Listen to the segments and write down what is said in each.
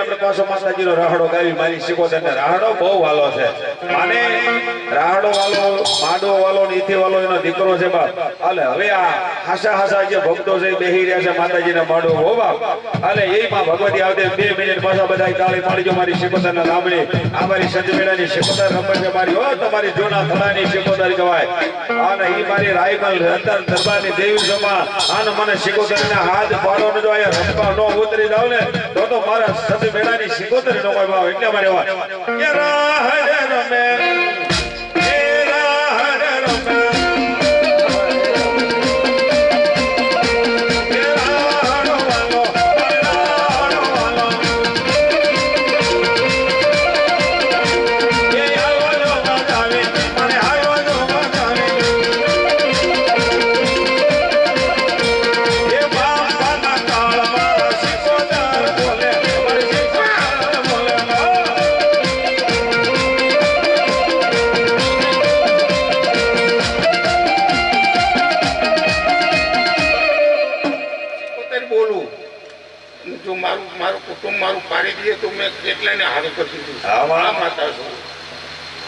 આપણે પાછો માતાજીનો રાહડો ગાવી મારી શિકોતર ને રાહડો બહુ વાલો છે અને રાહડો વાલો માડો વાલો નીતિ વાલો એનો દીકરો છે બાપ હાલે હવે આ હાસા જે ભક્તો છે બેહી રહ્યા છે માતાજીના માડો હો બાપ હાલે એમાં ભગવતી આવતે 2 મિનિટ પાછા બધા તાળી પાડજો મારી શિકોતર ના નામની આ મારી સંજમેડાની શિકોતર નંબર છે મારી હો તમારી જૂના થલાની શિકોતર કહેવાય અને ઈ મારી રાયમલ રતન દરબારની દેવી સમા આને મને શિકોતર ના હાથ પાડો ને જો આયા રંપા નો ઉતરી જાવ ને તો મારા સંજમેડાની શિકોતર નો કોઈ ભાવ એટલે મારે વાત કે રાહ રમે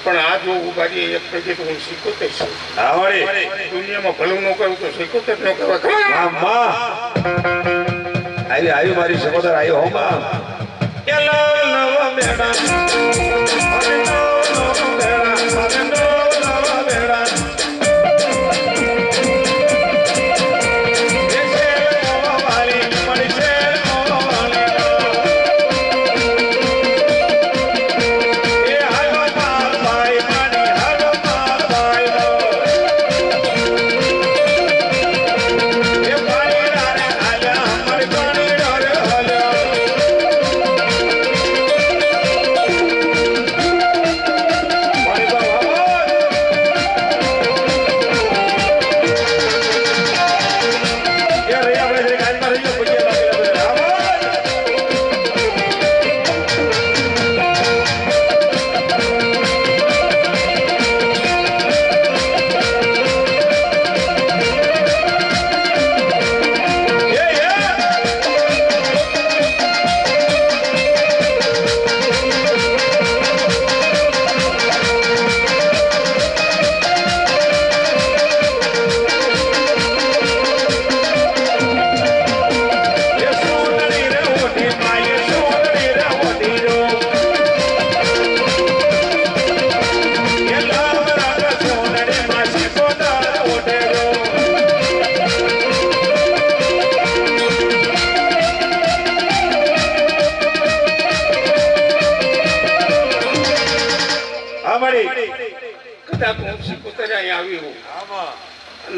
પણ આ જો ઉભારી એક પછી તો હું શીખોતર છું દુનિયામાં ભલું ન કરું તો શીખોતર ન કરવા આવી મારી સહોદર આવ્યો હો માં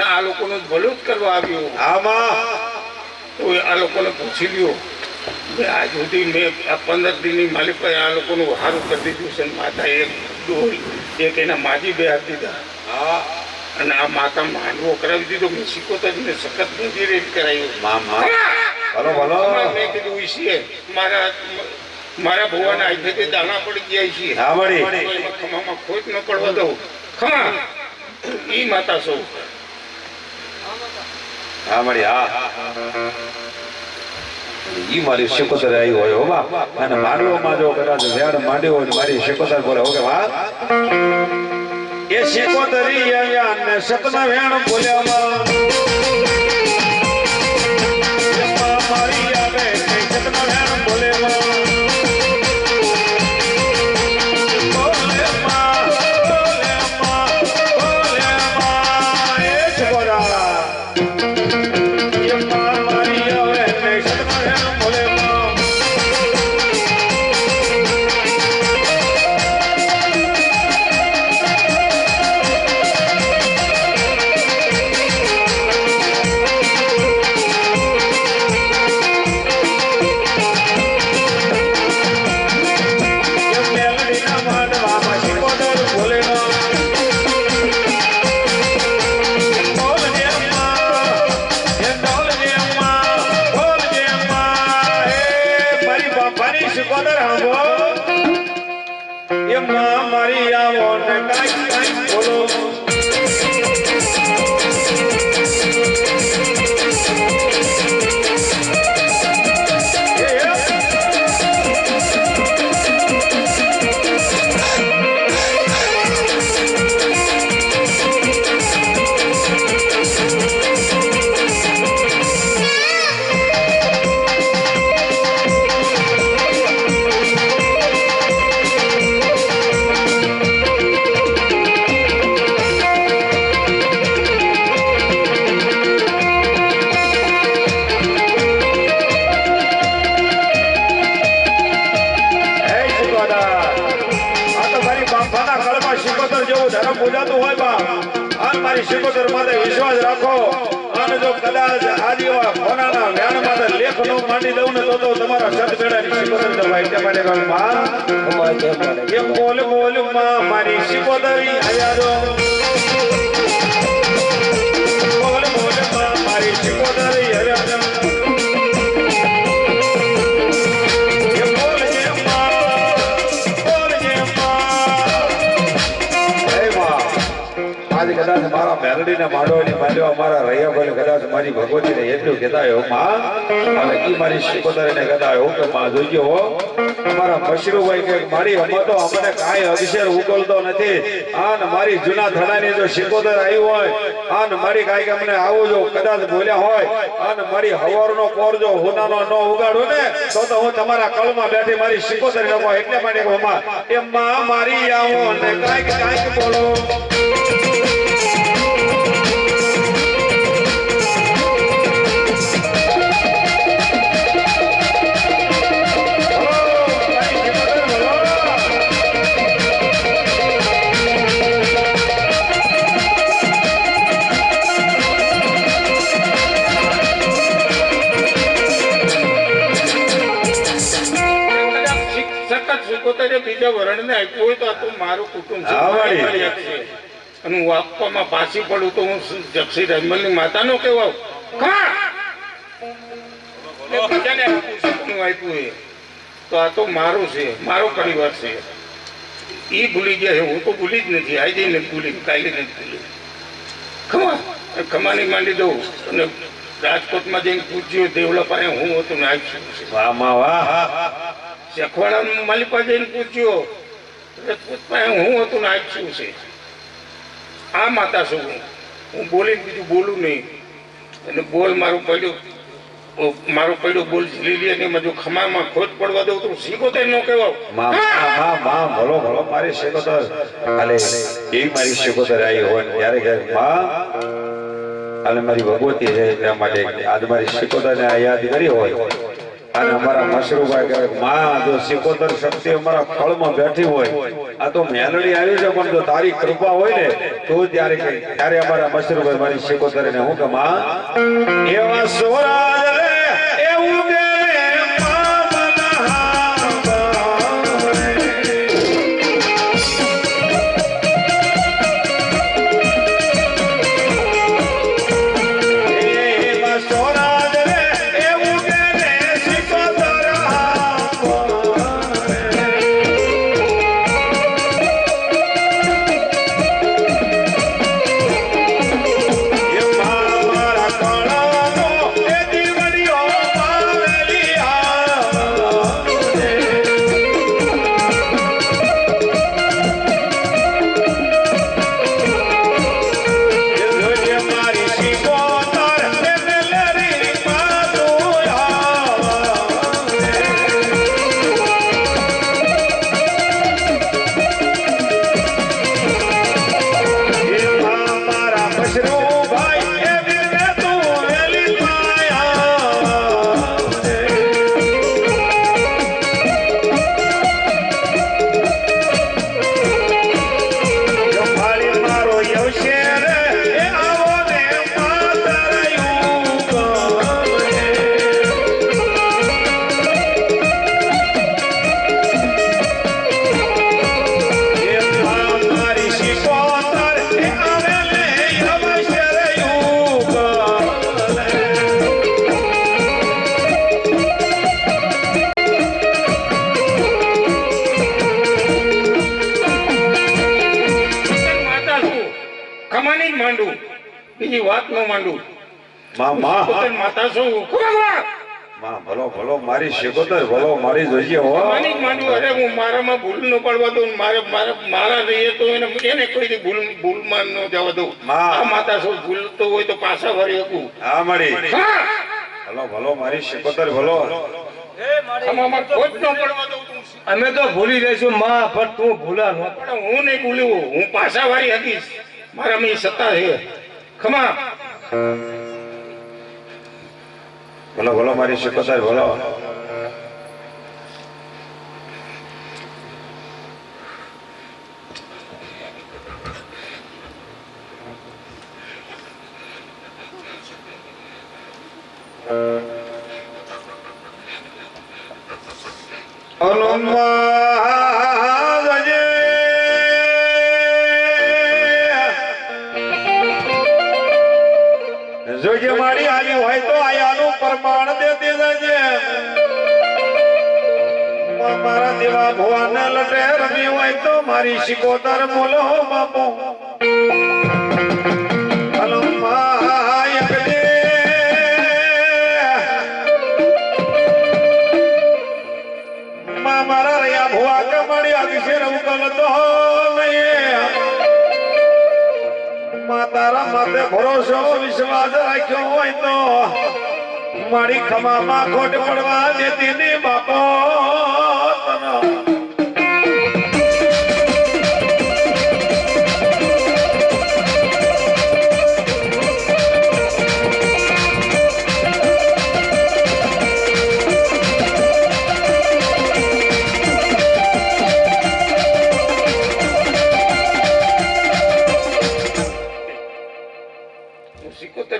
આ લોકોનું ભલું જ કરવા આવ્યું તો આ લોકોને પૂછી લ્યો આજ સુધી મેં આ 15 દિનની માલિક આ લોકોનું સારું કરી દીધું છે માતા એક ડોલ એક એના માજી બે હાથ દીધા અને આ માતા માંડવો કરાવી દીધો મેં શીખોતરને સખત મંદિરે કરાવ્યું મેં કીધું છે મારા ભગવાન આજથી દાણા પડી ગયા છે ખમામાં ખોટ ન પડવા દઉં ખમા ઈ માતા સૌ ઈ મારી શિકોતર આવી હોય હો બા અને માંડવામાં જો કદાચ વેણ માંડ્યો હોય મારી શિકોતર બોલે હો કે વાહ એ શિકોતરી આવ્યા ને સતના વેણ બોલ્યામાં મારી આવે સતના વેણ બોલેમાં મારી આવો ને કાઈ બોલો બાપાના કળમાં શિકોતર જેવું ધર્મ પૂજાતું હોય બા અને મારી શિકોતર માથે વિશ્વાસ રાખો અને જો કદાચ આજીવા કોનાના જ્ઞાન માથે લેખ નો માંડી દઉં ને તો તમારા સત બેડાની શિકોતર દવાઈ કે માટે કહું માં એમ બોલ બોલ માં મારી શિકોતરી આયા જો બોલ બોલ માં મારી શિકોતરી આયા જો કદાચ મારા મેલડીને માંડવાની માંડવા મારા રૈયાભાઈ કદાચ મારી ભગવતીને એટલું કહેતા હો માં અને ઈ મારી શિકોતરીને કહેતા હો કે માં જોઈજો હો અમારા મશરૂભાઈ કે મારી અમતો અમને કાંઈ અક્ષર ઉકલતો નથી અને મારી જૂના થડાની જો શિકોતર આવી હોય અને મારી કાંઈક અમને આવું જો કદાચ બોલ્યા હોય અને મારી હવારનો પોર જો હુનાનો ન ઉગાડો ને તો હું તમારા કળમાં બેઠી મારી શિકોતરી રમો એટલે માટે કહું માં એ માં મારી આવો અને કાંઈક બોલો બીજા વરણને આપ્યું હોય તો આ તો મારું કુટુંબ છે અને હું આપવામાં પાછી પડું તો હું જક્ષી રજમલની માતાનો કહેવાઉં બીજાને આપ્યું તો આ તો મારું છે મારો પરિવાર છે એ ભૂલી ગયા હું તો ભૂલી જ નથી આજે નથી ભૂલી કાલે નથી ભૂલી ખમાની માંડી દઉં અને રાજકોટમાં જઈને પૂછ્યું દેવલા પાસે હું હતું ને આપ્યું વાહ માં વાહ શેખવાડા માલિપા જઈને પૂછ્યો રાજપૂત પાસે હું હતું ને આપ્યું છે આ માતા છું હું બોલીને બીજું બોલું નહીં અને બોલ મારું પડ્યું બોલ ઝીલી લે ને જો ખમારમાં ખોટ પડવા દઉં તો શીખોતર નો કહેવાય ભલો ભલો મારી શિકોતર અલે એ મારી શિકોતર આવી હોય ત્યારે કે માં અને મારી ભગવતી છે એટલા માટે આજ મારી શિકોતરને યાદ કરી હોય અને અમારા મશરૂભાઈ કહે માં જો શિકોતર શક્તિ અમારા કળમાં બેઠી હોય આ તો મેલડી આવી છે પણ જો તારી કૃપા હોય ને તો ત્યારે અમારા મશરૂભાઈ મારી શિકોતરને હું કે માં એવા સોરાજ એવું કે માંડું બીજી વાત નો માંડું માતા શું ભલો ભલો મારી શિકોતર ભલો મારી જોઈએ હો માંડું અરે હું મારામાં ભૂલ ન પડવા દઉં મારા રહીએ તો એને કોઈ ભૂલમાં ન જવા દઉં માતા શું ભૂલતો હોય તો પાછા ભરી શકું હા મારી ભલો ભલો મારી શિકોતર ભલો અમે તો ભૂલી જઈશું માં પણ તું ભૂલા ન હું નહીં ભૂલ્યું હું પાછા વાળી હકીશ મારા મેં સત્તા છે ખમા ભલો ભલો મારી શિકોતર ભલો જોજે મારી આવી હોય તો આયાનું પ્રમાણ દેતી જજે મારા દેવા ભવાને લટે રમી હોય તો મારી શિકોતર બોલો બાપુ હલો માયક દે મારા રહ્યા ભવા કમાડી અક્ષર ઉકલ તો તારા માથે ભરોસો વિશ્વાસ રાખ્યો હોય તો મારી ખમામાં ખોટ પડવા દેતી ને બાપો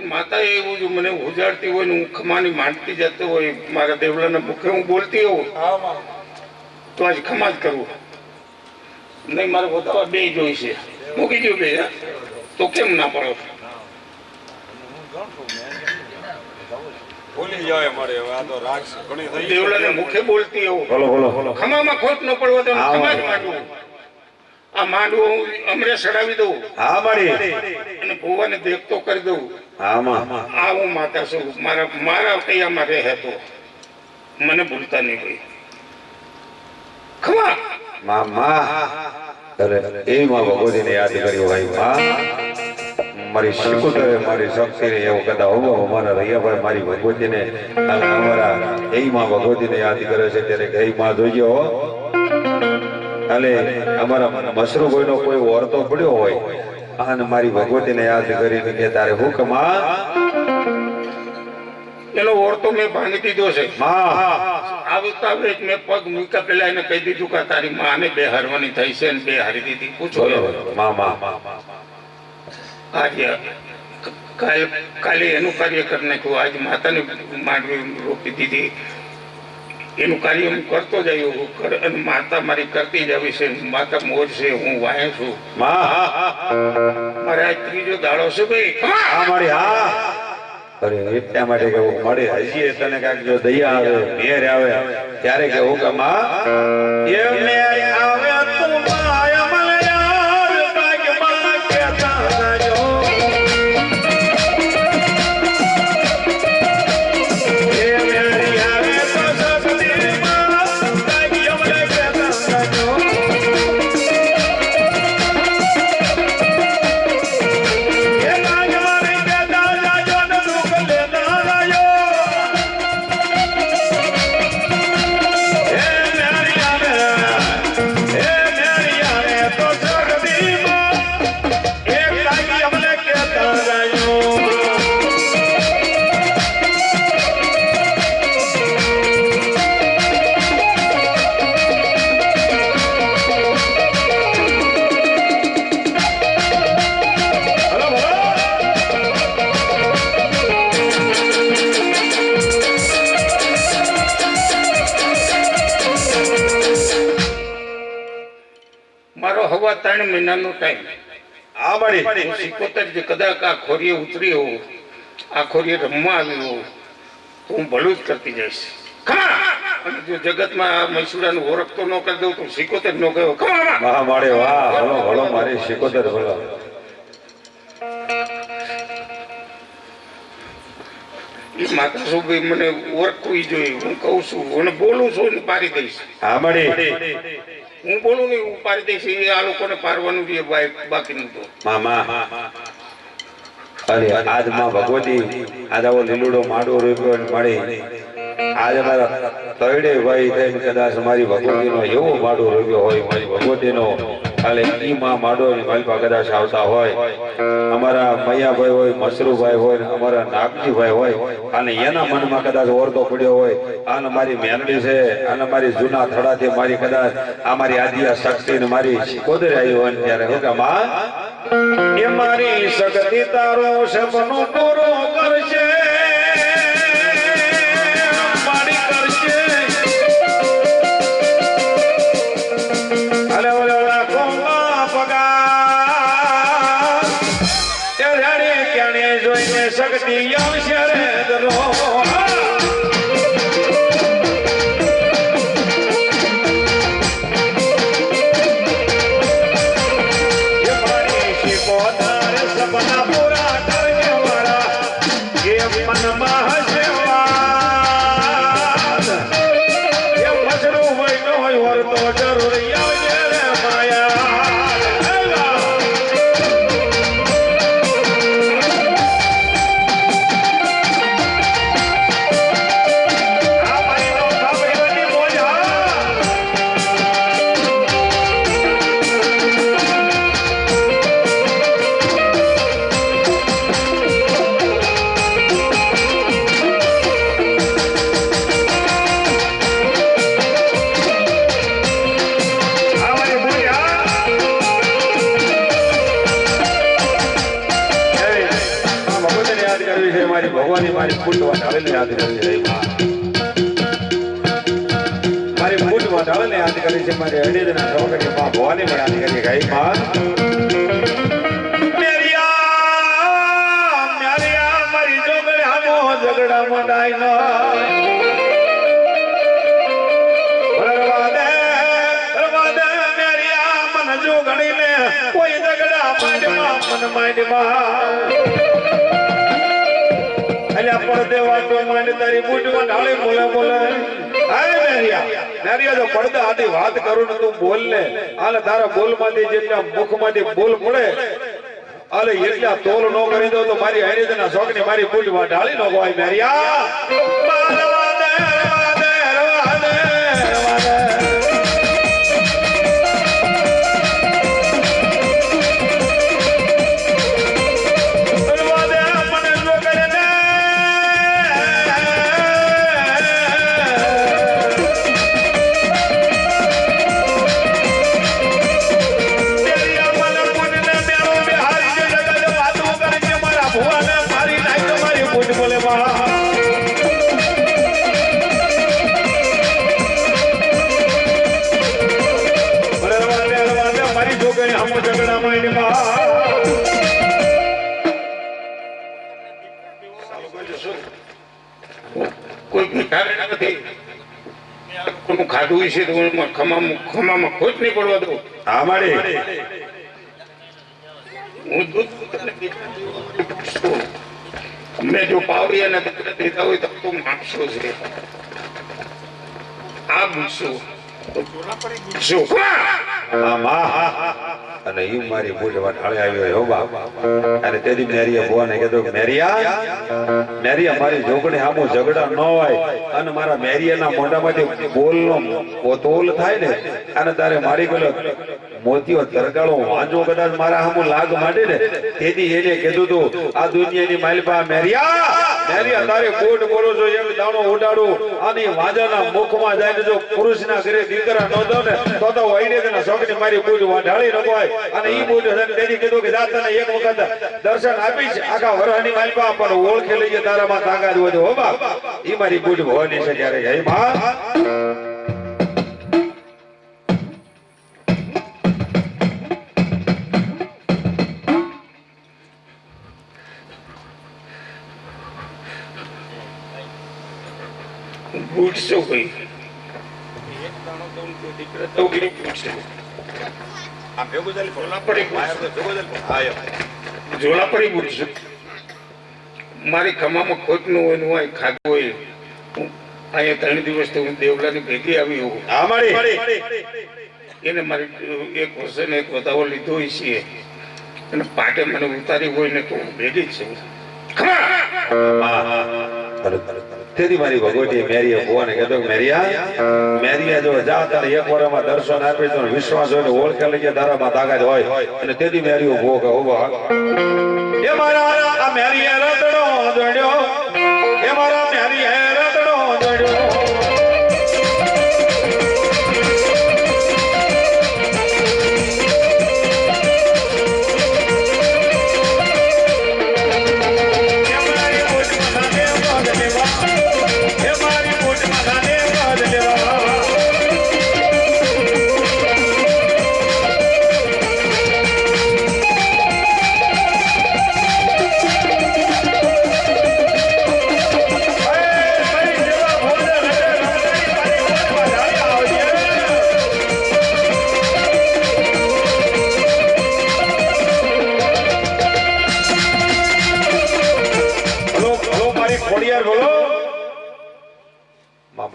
માતા એવું જો મને ઉજાડતી હોય ને હું ખમાની માંડતી જતો હોય મારા દેવલાના મુખે હું બોલતી હોઉં તો આજ ખમા જ કરવું નહીં મારે પોતાવા બે જોઈશે મૂકી દો બે તો કેમ ના પડો દેવલાને મુખે બોલતી હોઉં ખમામાં ખોટ ન પડવો તો ખમા જ માંડવું આ માંડવું હું અમરે સડાવી દઉં હા મારી અને ભુવાને દેખતો કરી દઉં આ હું માતા છું મારા કૈયામાં રહે તો મને ભૂલતા નહીં કોઈ ખમા મામા અરે એ માં ભગવતીને યાદ કર્યો ભાઈ માં મારી શિકોતરે મારી શક્તિને એવું કદા હોવો અમારા રૈયાભાઈ મારી ભગવતીને અને અમારા એ માં ભગવતીને યાદ કરે છે ત્યારે એ માં જોઈજો અને અમારા મશરૂભાઈ નો કોઈ ઓરતો પડ્યો હોય અને મારી ભગવતીને યાદ કરીને કે તારે હુકમા એનો ઓરતો મેં ભાંગી દીધો છે આવતા વેચ મેં પગ મૂક્યા પેલા એને કહી દીધું કે તારી માને બે હારવાની થઈ છે ને બે હારી દીધી પૂછો કાલે એનું કાર્ય કરી નાખ્યું આજ માતાને માંડવી રોકી દીધી એનું કાર્ય હું કરતો જ આવ્યો અને માતા મારી કરતી જ આવી છે માતા મોજ છે હું વાય છું મારે આજ ત્રીજો દાડો છે ભાઈ અરે એટલા માટે કે મળે હજી તને કાંઈક જો દયા આવે મેર આવે ત્યારે કે હું કમા એ મેર આવે તું માયા મને યાર ભાગ્યમાં કેતા જો એ મેર આવે તો સકદીમાં ભાગ્યમાં કેતા જો એ ભાગ્યમાં કેતા જો ને દુઃખ લેતા જો મારો હવા 3 મહિનાનો ટાઈમ આ મળી હું સિકોતર જે કદાચ આ ખોરીએ ઉતરી હોઉં આ ખોરીએ રમવા આવી હોઉં તો હું ભલું જ કરતી જઈશ અને જો જગતમાં આ મૈસુરાનું ઓળખતો ન કરી દઉં તો સિકોતર નો ગયો વાહ મારે વાહ ભલો ભલો મારી શિકોતર ભલો એ માતા શું ભાઈ મને ઓળખવી જોઈએ હું કહું છું અને બોલું છું ને પારી દઈશ આ મળી હું બોલું નહીં હું પારી દઈશ એ આ લોકોને પારવાનું છે બાકીનું તો મામા અરે આજ માં ભગવતી આજ આવો લીલુડો માડો રૂપિયો મળી આજે મારા તળે ભાઈ થઈને કદાચ મારી ભગવતીનો એવો માડો રૂપિયો હોય મારી ભગવતીનો હાલે ઈ માં માડો ની માલપા કદાચ આવતા હોય, અમારા મૈયાભાઈ હોય, મસરૂભાઈ હોય, અમારા નાગજીભાઈ હોય, અને એના મનમાં કદાચ ઓરતો પડ્યો હોય, આને મારી મેલડી છે, આને મારી જૂના થડાથી મારી કદાચ આ મારી આદિયા શક્તિ ને મારી શિકોદર આવી હોય ને ત્યારે હું કે માં એ મારી શક્તિ તારો સપનું પૂરું કરશે, મારી કરશે. અલે ઓલે લાખોમાં પગાર એ જાણે ક્યાંને જોઈને શક્તિ આવશે રે દરો. ભગવાન મારી ફૂટવા ઢાળીને યાદ કરી છે, મારી ફૂટવા ઢાળીને યાદ કરી છે, મારી હરિજના છોકરી માં ભવાની યાદ કરી ગઈ. માં મારી જોગડે હામો ઝઘડા મંડાઈ નો જોગડીને કોઈ ઝઘડા માંડમાં મન માંડમાં પડદે વાતો માંડ તારી બૂટમાં ઢાળે બોલે બોલે. આય મેરિયા જો પડદા આથી વાત કરું ને તું બોલ ને, આલે તારા બોલમાંથી જેટલા મુખમાંથી બોલ પડે આલે એટલા તોલ નો કરી દો તો મારી હરિજના શોખની મારી બૂટમાં ઢાળી નો ગોય. મેરિયા ખાધું છે તો ખમામાં ખોટ નહીં પડવા દઉં. હા મારી હું દૂધ મેં જો પાવડિયાના દેતા હોય તો તું માગશો છે આ ગુસ્સો અને ઈ મારી બુઢવા ઢાળે આવ્યો હો બાપ. અને તેદી મેરિયા ભુવાને કીધું મેરિયા મારી જોગણી આમો ઝઘડા ન હોય અને મારા મેરિયાના મોઢામાંથી બોલનો તોલ થાય ને અને તારે મારી ગયો મોતીઓ તરગાળો વાંજો કદાચ મારા આમો લાગ માંડે ને તેદી એને કીધું તું આ દુનિયાની માલપા મેરિયા તારે કોટ બોલો છો એમ દાણો ઉડાડું અને વાંજાના મુખમાં જાય જો પુરુષના ઘરે દીકરા ન દો ને તો વૈને તેના શોખની મારી બૂટ ઢાળી ન હોય. અને ઈ બૂટ તેની કીધું કે જા તને એક વખત દર્શન આપીશ આખા વરહની માલપા પણ ઓળખી લઈએ તારામાં તાકાત હોય હો બાપ. ઈ મારી બૂટ ભવાની છે ક્યારે હે માં બૂટ શું કઈ એક દાણો તો દીકરા તો કે બૂટ છે આ ભેગો જલ ઝોલા પડી બૂટ છે. મારી ખમામાં ખોટ નું હોય નું હોય ખાધું હોય. અહીંયા 3 દિવસ તો હું દેવલાની ભેગી આવી હોઉં. હા મારી એને મારી એક વર્ષે ને એક વધાવો લીધો હોય છે અને પાટે મને ઉતારી હોય ને તો હું ભેગી જ છું. ખમા તેથી મારી ભગવતી મેરીએ ભુવાને કીધું કે મેરિયા જો જા તને એક વારમાં દર્શન આપે તો વિશ્વાસ હોય ને ઓળખે લઈ ગયા તારામાં તાકાત હોય અને તેથી મેરીઓ ભુવો કે ઉભો એ મારા આ મેરીએ રતડો દોડ્યો એ મારા મેરીએ રતડો દોડ્યો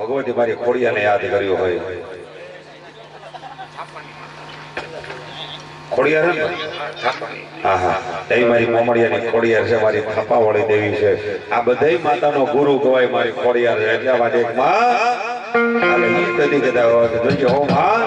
ભગવતી મારી ખોડિયાને યાદ કર્યું હોય ખોડિયાર હા હા દેવી મારી મોમડિયાની ખોડિયાર છે મારી થાપા વાળી દેવી છે આ બધાય માતાનો ગુરુ કહેવાય મારી ખોડિયાર છે એટલા માટે એક માં હાલે ઈ તદી કહેતા જોજો હો માં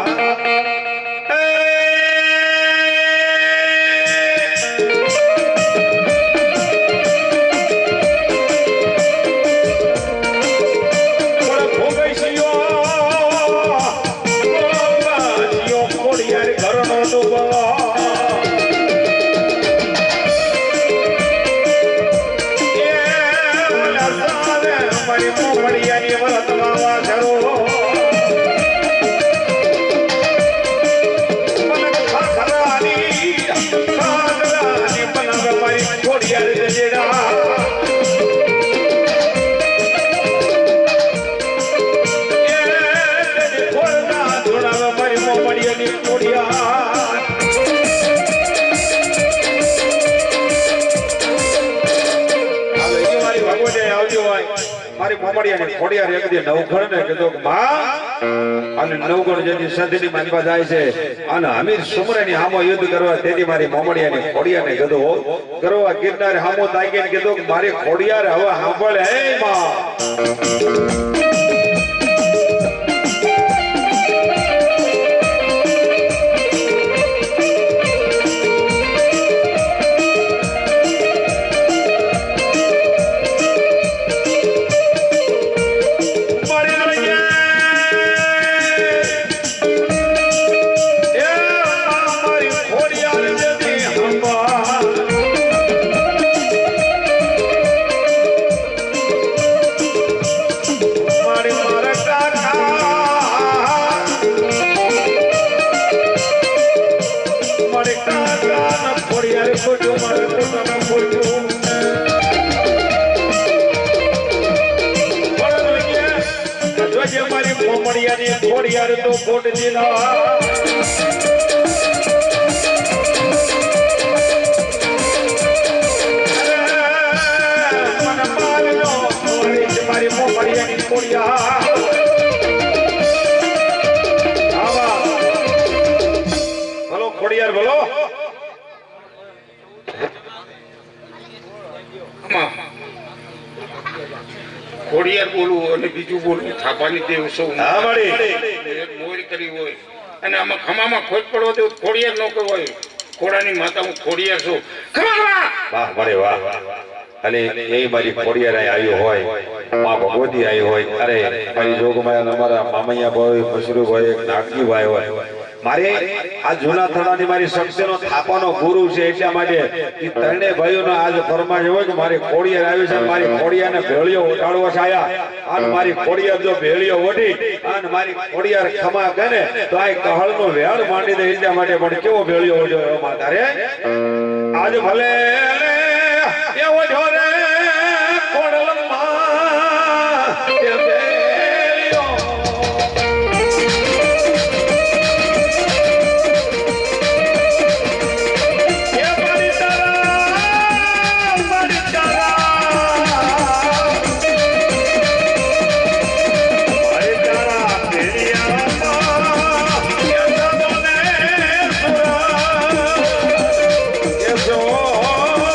મારી મોમડિયાની ખોડિયાર એક દી નવઘણ ને કીધું કે માં અને નવઘણ જેની સંધિની માનવા જાય છે અને હમીર સુમરેની હામો યુદ્ધ કરવા તેથી મારી મોમડિયાની ખોડિયારને કીધું કરવા ગિરનાર હામો તાકીને કીધું કે મારી ખોડિયાર હવે સાંભળ હે માં ખોડિયાર તો કોટ જિલ્લા મારી મોમડિયાની ખોડિયાર બોલો ખોડિયાર બોલો ખોડિયાર બોલવું અને બીજું બોલવું થાપાની દેવ સૌ મોર કરી હોય અને આમાં ખમામાં ખોટ પડવો તો ખોડિયાર નો કહેવાય ખોડાની માતા હું ખોડિયાર છું વાહ મારે વાહ અને એ મારી ખોડિયાર આવ્યો હોય માં ભગવતી આવી હોય અરે મારી જોગમાયા અમારા મામૈયા ભાઈ મશરૂભાઈ નાગજીભાઈ હોય મારે આ જૂના થડાની મારી શક્તિનો થાપાનો ગુરુ છે એટલા માટે એ ત્રણે ભાઈઓનો આજ ફરમાન હોય કે મારી ખોડિયાર આવી છે મારી ખોડિયારને ભેળિયો ઉઠાડવો છે આયા અને મારી ખોડિયાર જો ભેળિયો ઓઢી અને મારી ખોડિયાર ખમા કરે તો આ કહળનો વેળ માંડી દે એટલા માટે પણ કેવો ભેળિયો ઓઢ્યો એવો માતા રે આજ ભલે એવો જોરે ખોડલમાં Oh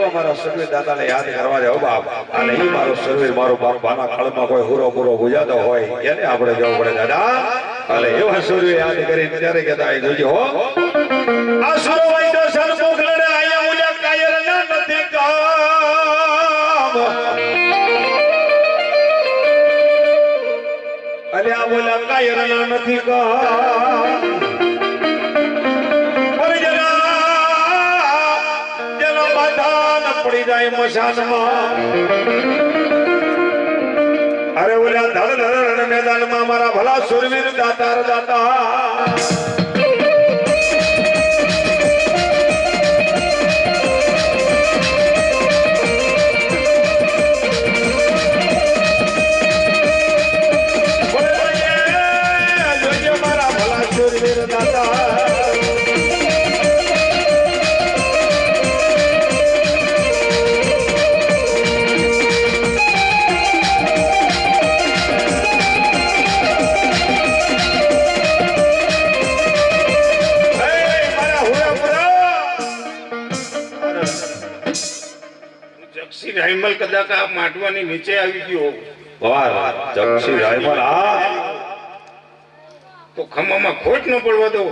એવા મારા સુરવીર દાદાને યાદ કરવા જાવ બાપ અને ઈ મારો સુરવીર મારો બાપ બાના ખળમાં કોઈ હુરો પૂરો ગુજાતો હોય એને આપણે જવું પડે દાદા અને એવા સુરવીર યાદ કરી ત્યારે કહેતા એ જોજો હો આ સુરો હોય તો સન્મુખ લડે આયા મુલ્યા કાયર ના નથી કામ અલે આ બોલા કાયર ના નથી કામ પડી જાય મશાનમાં અરે ઓલા ધડ ધડ મેદાનમાં મારા ભલા સુરવીર દાતાર દાતા મારા ભલા સુરવીર દાતા રાયમલ કદાચ આ માટવાની નીચે આવી ગયો વાહ જક્ષી રાયમલ હા તો ખમામાં ખોટ ન પડવા દો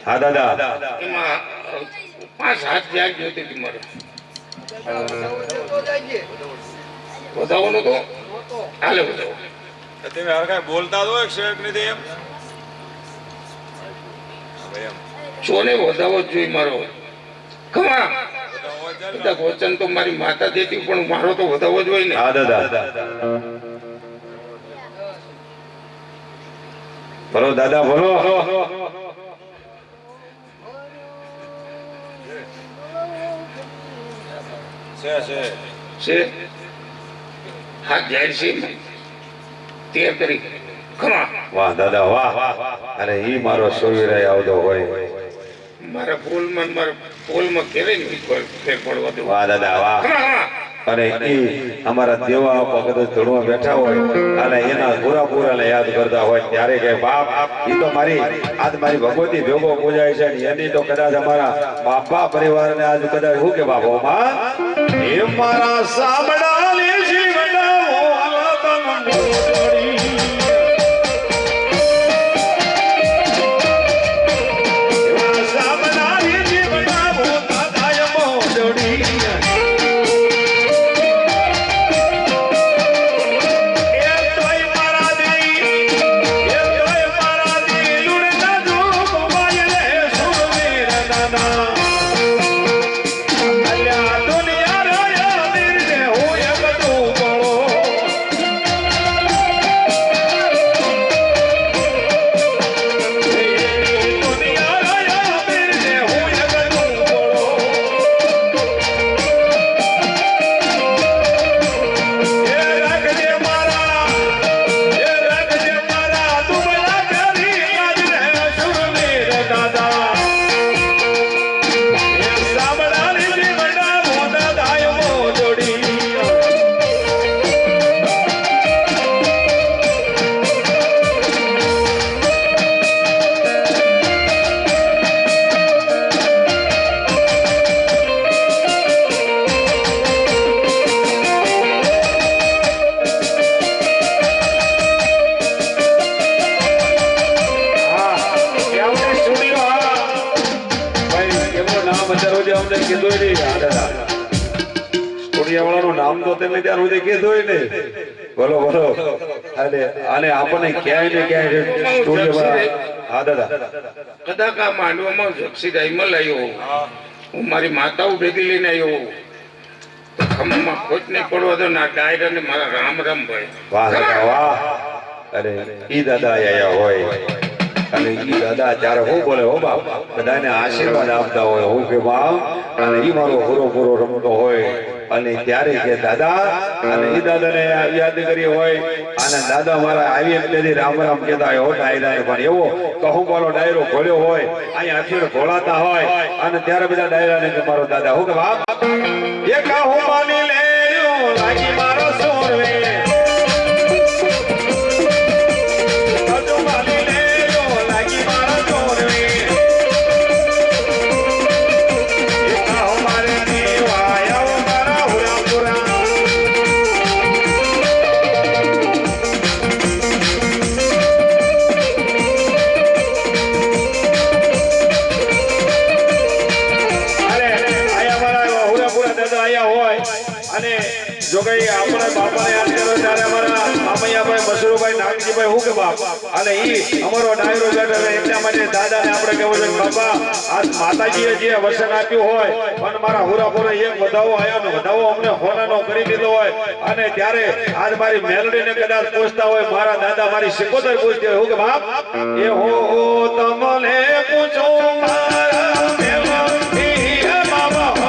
હા દાદા એમાં 5 હાથ જાગ જોતી હતી મારે વધાવવાનો તો હાલે વધાવો તમે હર કાંઈ બોલતા તો એક શેક નથી એમ હવે એમ ચોને વધાવો જ જોઈએ મારો ખમા વચન તો મારી માતા દેતી પણ મારો તો વધાવો જ હોય ને હા દાદા બોલો દાદા બોલો છે હાથ જાય છે તે કરી ખમા વાહ દાદા વાહ અને ઈ મારો સુરવીર આવતો હોય મારા પોલમાં કેવાય ને ફેર પડવા દો વાહ દાદા વાહ અને ઈ અમારા દેવા ભગત ધૂણવા બેઠા હોય અને એના પૂરા યાદ કરતા હોય ત્યારે કે બાપ ઈ તો મારી આજ મારી ભગવતી ભેગો પૂજાય છે ને એની તો કદાચ અમારા બાપા પરિવારને આજ કદાચ શું કે બાપો માં એ મારા સાંભળાલે જીવના હોલતન મોડી નામ તો તમે ત્યાં સુધી કીધું ને બોલો બોલો અને આપણને ક્યાંય ને ક્યાંય હા દાદા કદાચ આ માંડવામાં જક્ષી રાયમલ આવ્યો હું મારી માતાઓ ભેગી લઈને આવ્યો તો ખમામાં ખોટ નહીં પડવા દો ના ડાયરા ને મારા રામ રામ ભાઈ વાહ દાદા વાહ અરે ઈ દાદા આયા હોય અને ઈ દાદા ત્યારે હું બોલે હો બાપ બધાને આશીર્વાદ આપતા હોય હું કે બાપ અને ઈ મારો પૂરો રમતો હોય અને ત્યારે કે દાદા અને ઈ દાદાને યાદ કરી હોય અને દાદા મારા આવી એટલે રામ રામ કહેતા હોય હો ડાયરાને પણ એવો કહું બોલો ડાયરો ખોલ્યો હોય અહીંયા અક્ષર ખોલાતા હોય અને ત્યારે બધા ડાયરાને કે મારો દાદા હું કે બાપ એ કહું માની લે લાગી મારો સોરવે મારા જો કે આપણે બાપાને યાદ કર્યો ત્યારે અમારા મામૈયાભાઈ મસરૂભાઈ નાગજીભાઈ હું કે બાપ અને ઈ અમારો ડાયરો બેઠો છે એટલા માટે દાદાને આપણે કહેવું છે બાપા આજ માતાજીએ જે વચન આપ્યું હોય પણ મારા હુરાપુરે એક વધાવો આવ્યો ને વધાવો અમને હોનાનો કરી દીધો હોય અને ત્યારે આજ મારી મેલડીને કદાચ પૂછતા હોય મારા દાદા મારી સિકોતર પૂછતી હોય હું કે બાપ એ હો તમને પૂછો મારા મેલડી હે બાબા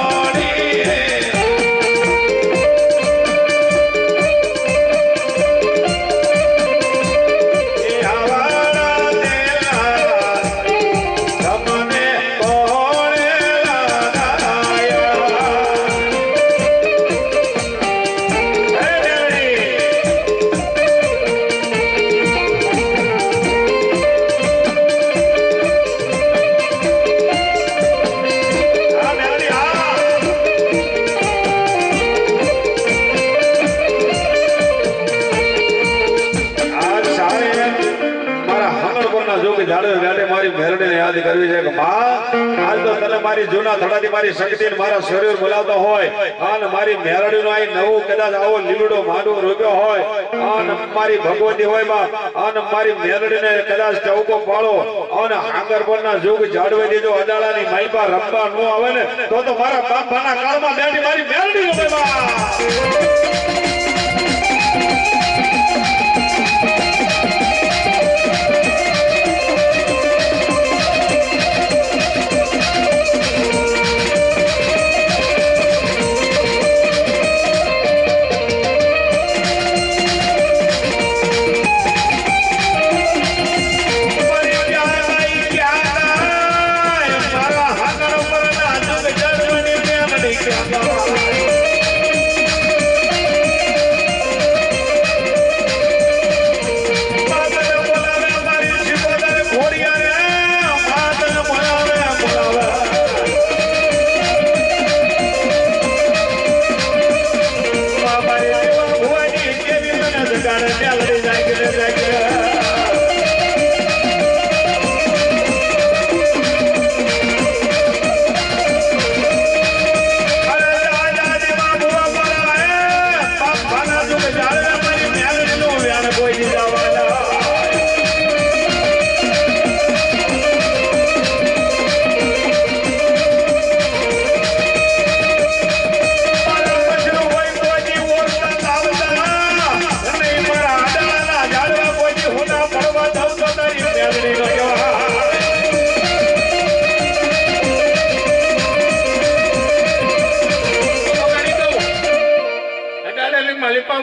મારી મેલડીને યાદ કરવી છે કે માં આજ તો તને મારી જૂના થડાથી મારી શક્તિ મારા શરીર બોલાવતો હોય અને મારી મેલડીનો આ નવું કદાચ આવો લીલડો માંડવો રોપ્યો હોય અને મારી ભગવતી હોય બાપ અને મારી મેલડીને કદાચ ચૌકો પાડો અને આંગર પરના જોગ જાળવી દેજો અડાળાની માઈપા રંબા નો આવે ને તો મારા બાપાના કાળમાં બેઠી મારી મેલડી હોય બા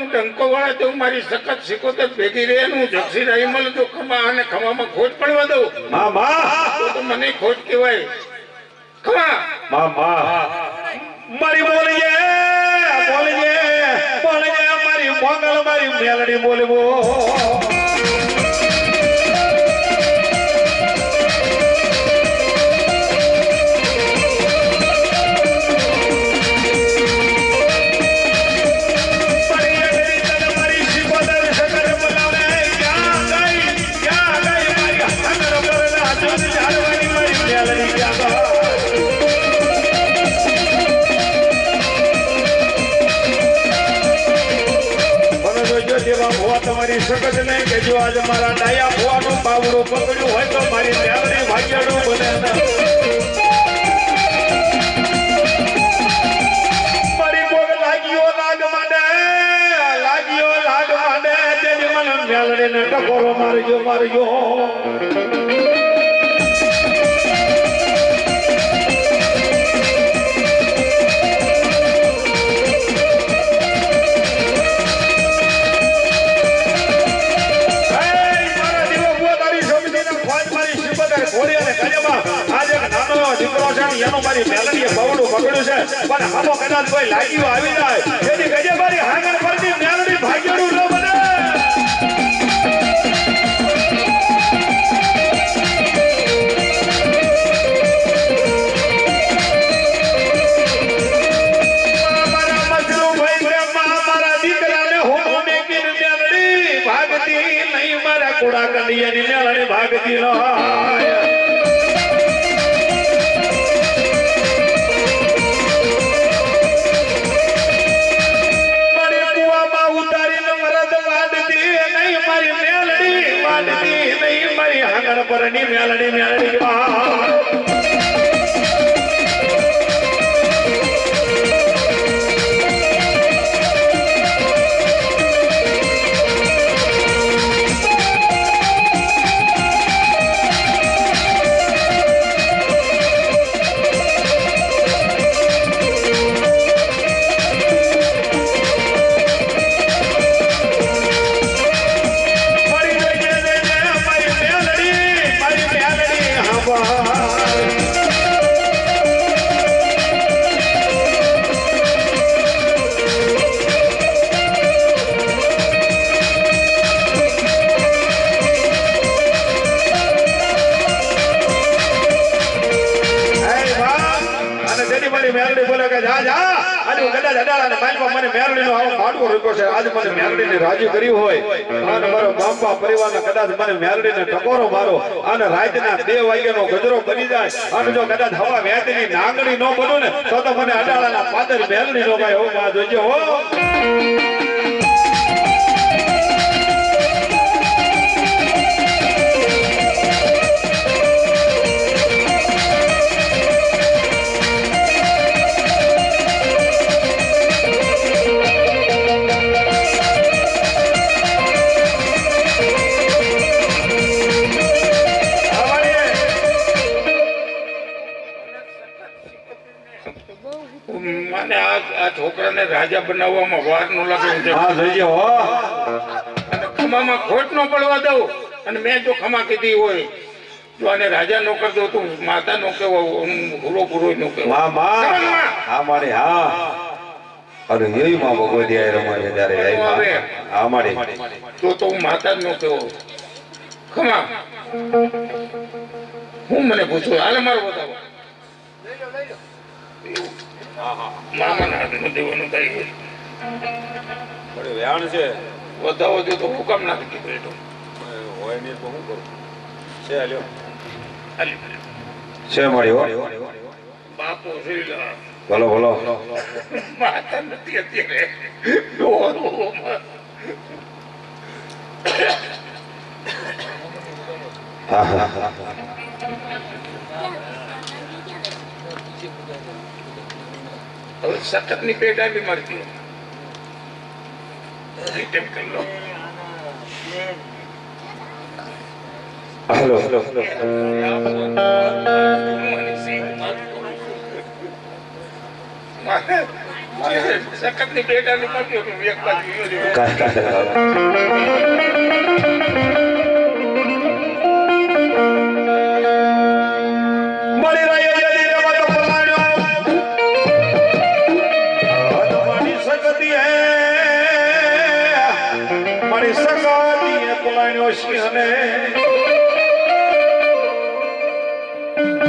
ટંકો વાળા તો મારી સખત સિકોતર ભેગી રહે હું જક્ષી રહી મળું તો ખમા અને ખમામાં ખોટ પડવા દઉં તો મને ખોટ કહેવાય ખમા મારી બોલીએ મારી મોગલ મારી મેલડી બોલવો તમારી સખત નહીં કે જો આજે મારા ડાયા ભુવાનું પાવડું પકડ્યું હોય તો મારી મેલડી ભાગ્યાડું બને મારી ભોગ લાગ્યો લાગ માંડે તેની મને મેલડીને ટકોરો મારજો એનો મારી મેલડીએ બવડું પકડ્યું છે પણ હામો કદાચ કોઈ લાગ્યું આવી જાય એની ગજે મારી હાંગર પરથી મેલડી ભાગ્યડું ન બને મારા મજરૂભાઈ પ્રેમમાં મારા દીકરાને હું મેકીને મેલડી ભાગતી નહીં મારા કુડા કડિયાની મેલડી ભાગતી ન મારી તેથી મારી મેરડી બોલે કે જા જા આજે હું કદાચ અડાળાને માલમાં મને મેરડીનો આવો માટકો રૂપ્યો છે આજે મને મેરડીને રાજી કર્યું હોય અને મારો બાપા પરિવારને કદાચ મને મેરડીને ટકોરો મારો અને રાતના 2 વાગ્યાનો ગજરો બની જાય અને જો કદાચ હવા વેતની નાંગણી ન બનો ને તો મને અડાળાના પાદર મેરડી નો ભાઈ હો માં જોજો હો મને આ છોકરાને રાજા બનાવવામાં વાર ન લાગે હા જોજો હો અને ખમામાં ખોટ ન પડવા દઉં અને મેં જો ખમા કીધી હોય જો આને રાજા નો કરી દઉં તો માતા નો કેવો પૂરો પૂરો નો કેવો હા મારી હા અરે એવી માં ભગવતી આય રમાય ત્યારે હા મારી તો હું માતા જ નો કેવો ખમા હું મને પૂછું હાલે મારો બતાવો મામાના હાથમાં દેવાનું થાય પણ વ્યાણ છે વધાવો દે તો હું કામ નાખી કીધું એટલો હોય નહીં તો શું કરું છે હાલ્યો છે મારી હો બાપો શ્રી બોલો બોલો માતા નથી અત્યારે ડોરોમાં. હા હા હા હવે સખતની પેટા બી મળતી રિટર્ન કરી લો. હેલો સખતની પેટા બી મળતી હતું એક બાજુ મળી રહ્યો જલ્દી રે મતો પલાણ્યો તમારી સગતી હે મારી સગતી હે પલાણ્યો સિંહને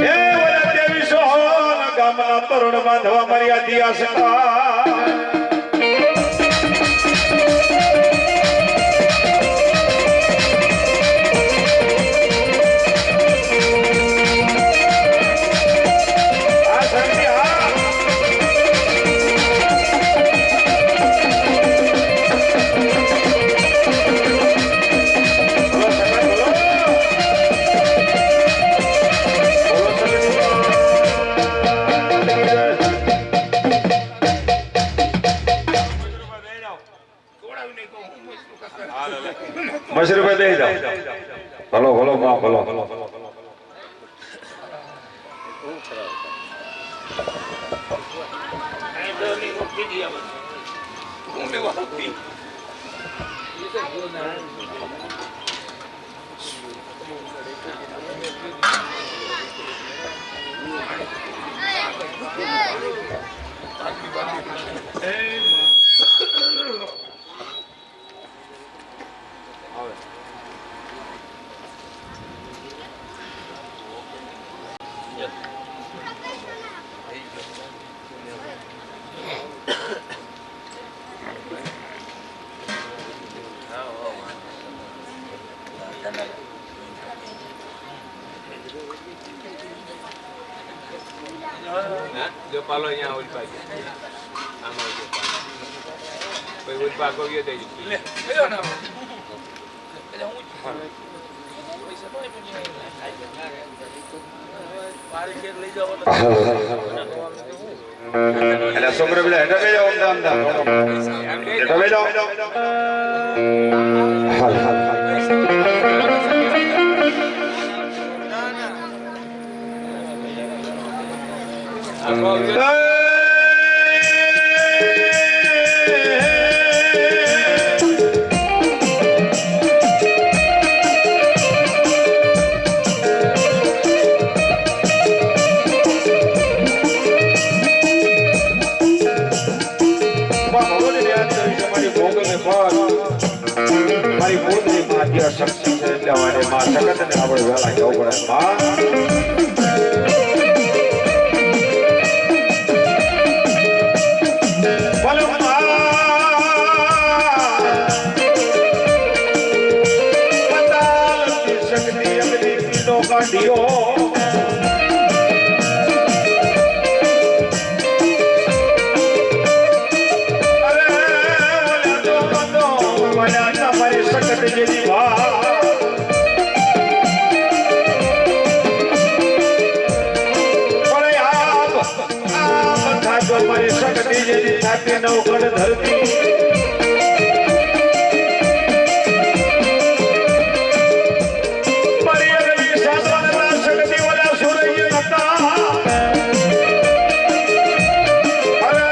એ વરા દેવી સોહન ગામના તરુણ બાંધવા મારી આદિયા સકા મશરૂફ દઈ જાઓ ભલો ભલો માં ભલો જો પાલો અહીંયા ઓલ પાઈ આમાં જો કોઈ ઓલ પાકો ગયો દઈ લે કયો ના એટલે હું પૈસા તો પારી કે લઈ જાવ એટલે છોકરો બધા હેઠા બે જાઓ અમદાવાદ હેઠા બે જાઓ હાલ હાલ મારી પોતની માધ્ય શક્તિ છે એટલા માટે માં જગતને આપણે વહેલા જવું પડે માં જો મારી શક્તિ જેની છાતી નવગઢ ધરતી મારી અરજી સાસવાના શક્તિ વાળા સુરૈય હતા અરે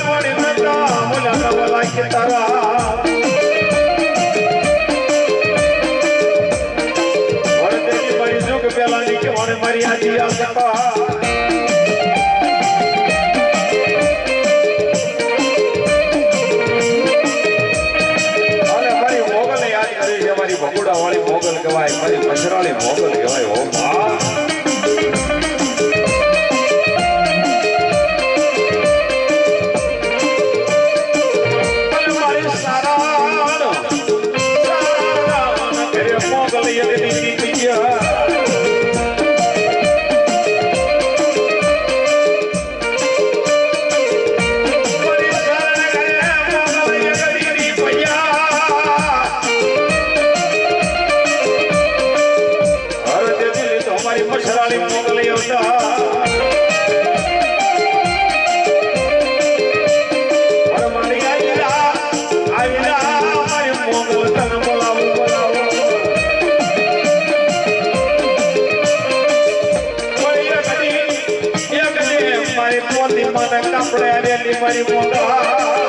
મારી નતા મુલા નવલા કે તારા વરદેવી મારી જુગ પેલાની કે મને મારી આજી આ સપા ભગુડા વાળી મોગલ કહેવાય મારી મસરાળી મોગલ કહેવાય ઓ બા મારી સારા ઘરે મોગલ યદી પીયા મસરાળી મોગલ મારી આવીલા મારી મોગલ તને બોલાવો બોલાવો મારી પોતી મને કપડે આવેલી મારી મોગલ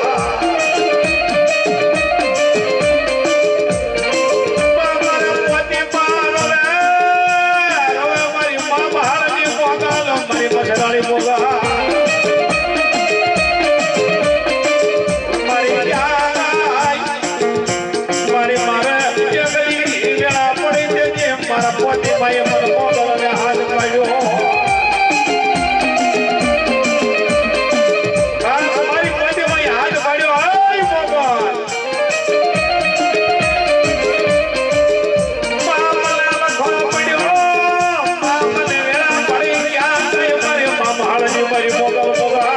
મસરાળી મોગા મારી મારે વેળા પડી છે મારા પોતી ભાઈ મને મોગલ અને હાથ પાડ્યો મારી પોતી ભાઈ હાથ પાડ્યો હાય મોગલ મારી મોગલ મોગા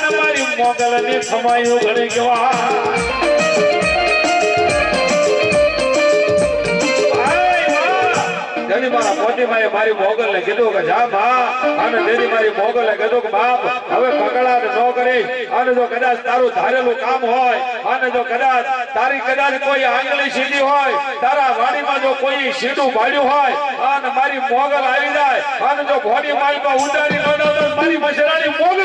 મારી મોગલ ની સમાયું ઘણી કેવા મારા પોતીમાએ મારી મોગલ ને કીધું કે જા બા અને દેદી મારી મોગલ ને કીધું કે બાપ હવે પકડાટ ન કરી અને જો કદાચ તારું ધારેલું કામ હોય અને જો કદાચ તારી કદાચ કોઈ આંગળી સીધી હોય તારા વાડીમાં જો કોઈ સીધું ભાડ્યું હોય અને મારી મોગલ આવી જાય અને જો ઘોડી માલમાં ઉતારી ન દો તો મારી મસરાળી મોગલ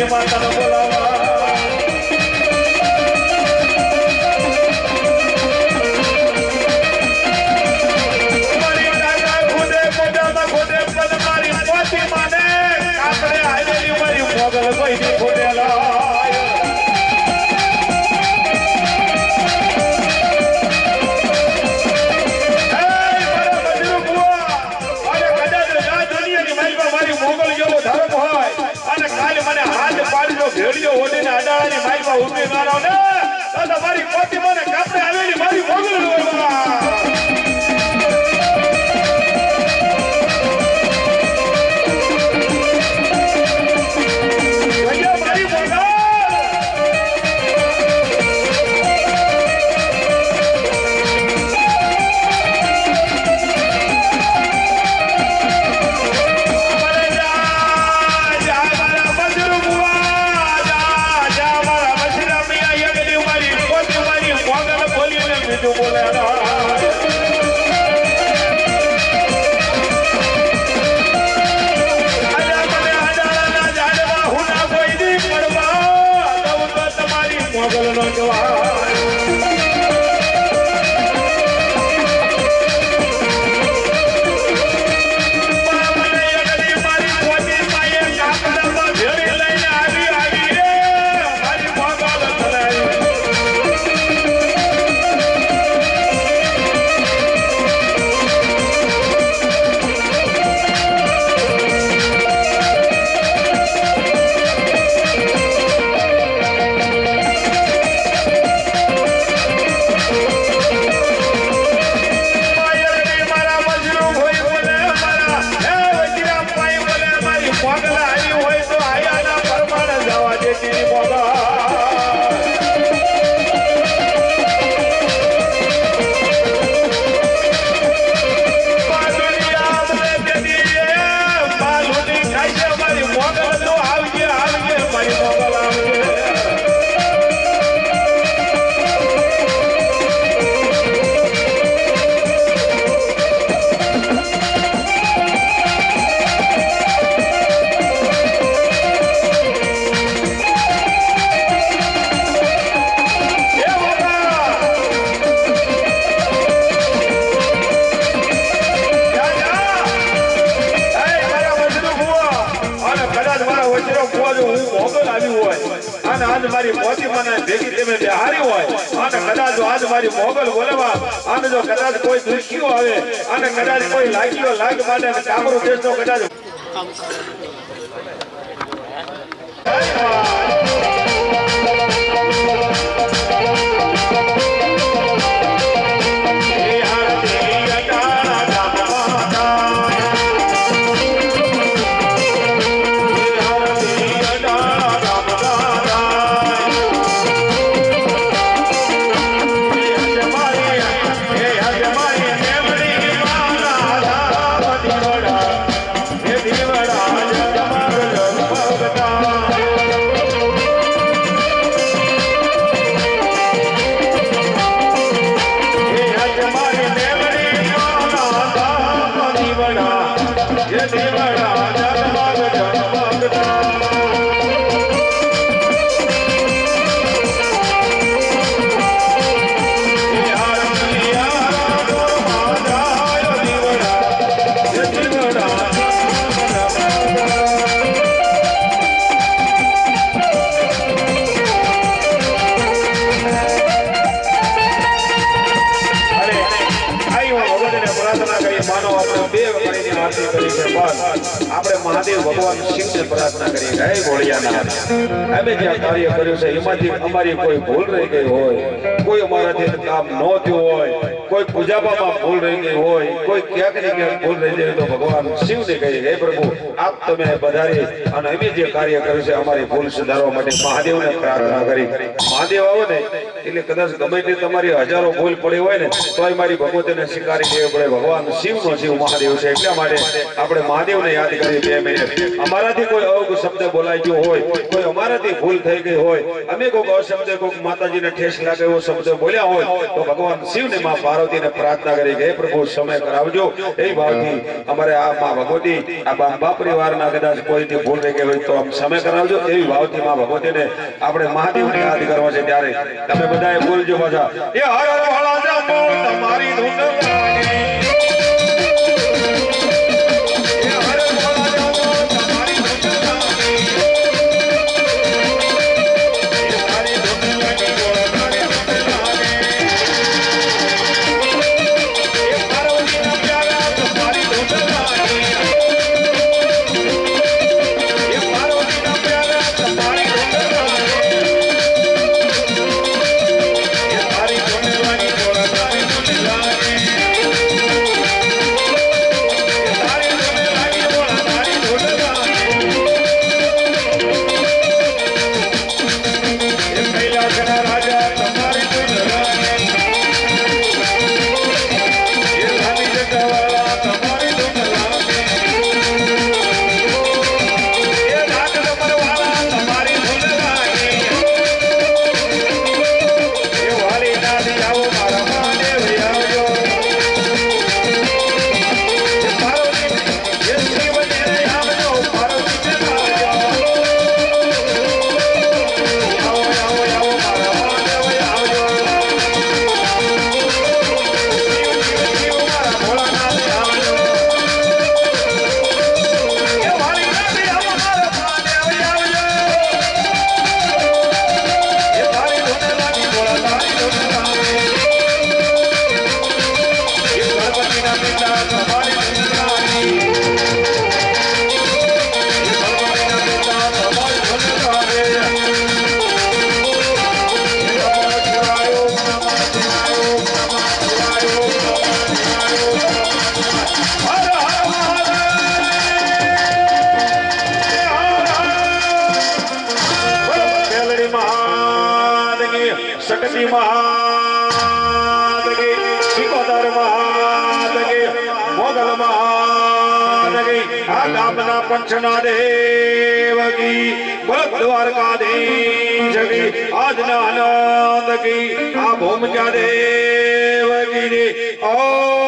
માતાનો બોલાવા મારી દાદા ખુદે પોતામાં ખુદે પદ મારી પોતી માને કાપડે આવેલી મારી મોગલ કોઈ દી ખોડેલા ભેડિયો ઓડીને અડાળાની માઈમાં ઊભી મારો ને તો તમારી પોતી મને કાપડે આવેલી મારી મોગલ તેરી મોગા મારી મોતી મને ભેગી તમે બિહારી હોય અને કદાચ આજ મારી મોગલ બોલવા અને જો કદાચ કોઈ દુશ્યો આવે અને કદાચ કોઈ લાગ્યો લાગ માટે કામરૂ દેશનો કદાચ આપણે મહાદેવ ભગવાન શિવને પ્રાર્થના કરી હે ભોળિયાનાથ અમે જે કાર્ય કર્યું છે એમાંથી અમારી કોઈ ભૂલ રહી ગઈ હોય કોઈ અમારાથી કામ ન થયું હોય કોઈ પૂજામાં ભૂલ રહી ગઈ હોય કોઈ ક્યાંક ને ક્યાંક ભૂલ રહી જાય તો ભગવાન શિવને કહી હે પ્રભુ આપ તમે પધારી અને અમે જે કાર્ય કર્યું છે અમારી ભૂલ સુધારવા માટે મહાદેવને પ્રાર્થના કરી મહાદેવ આવો ને એટલે કદાચ ગમે તે તમારી હજારો ભૂલ પડી હોય ને તોય મારી ભગવતીને સ્વીકારી લેવી પડે ભગવાન શિવનો શિવ મહાદેવ છે એટલા માટે આપણે મહાદેવને યાદ કરીએ 2 મિનિટ અમારાથી કોઈ અવગ શબ્દ બોલાઈ ગયો હોય કોઈ અમારાથી ભૂલ થઈ ગઈ હોય અમે કોઈ અશબ્દ કોઈ માતાજીને ઠેસ લાગે એવો શબ્દ બોલ્યા હોય તો ભગવાન શિવને માં પાર્વતીને પ્રાર્થના કરી કે પ્રભુ સમય કરાવજો એ ભાવથી અમારે આ માં ભગવતી આ બાંબા પરિવારના કદાચ કોઈથી ભૂલ રહી ગઈ હોય તો આમ સમય કરાવજો એવી ભાવથી માં ભગવતીને આપણે મહાદેવને યાદ કરવા છે ત્યારે તમે બધાએ બોલજો પાછા એ હર હર વાળા જામો તમારી ધૂન ગણપતિ મહારાજ કી સિકોતર મહારાજ કી મોગલ મહારાજ કી આ ગામના પંચના દેવ કી બોલ દ્વારકાધીશ કી આજના આનંદ કી આ ભૂમિકા દેવ કી ઓ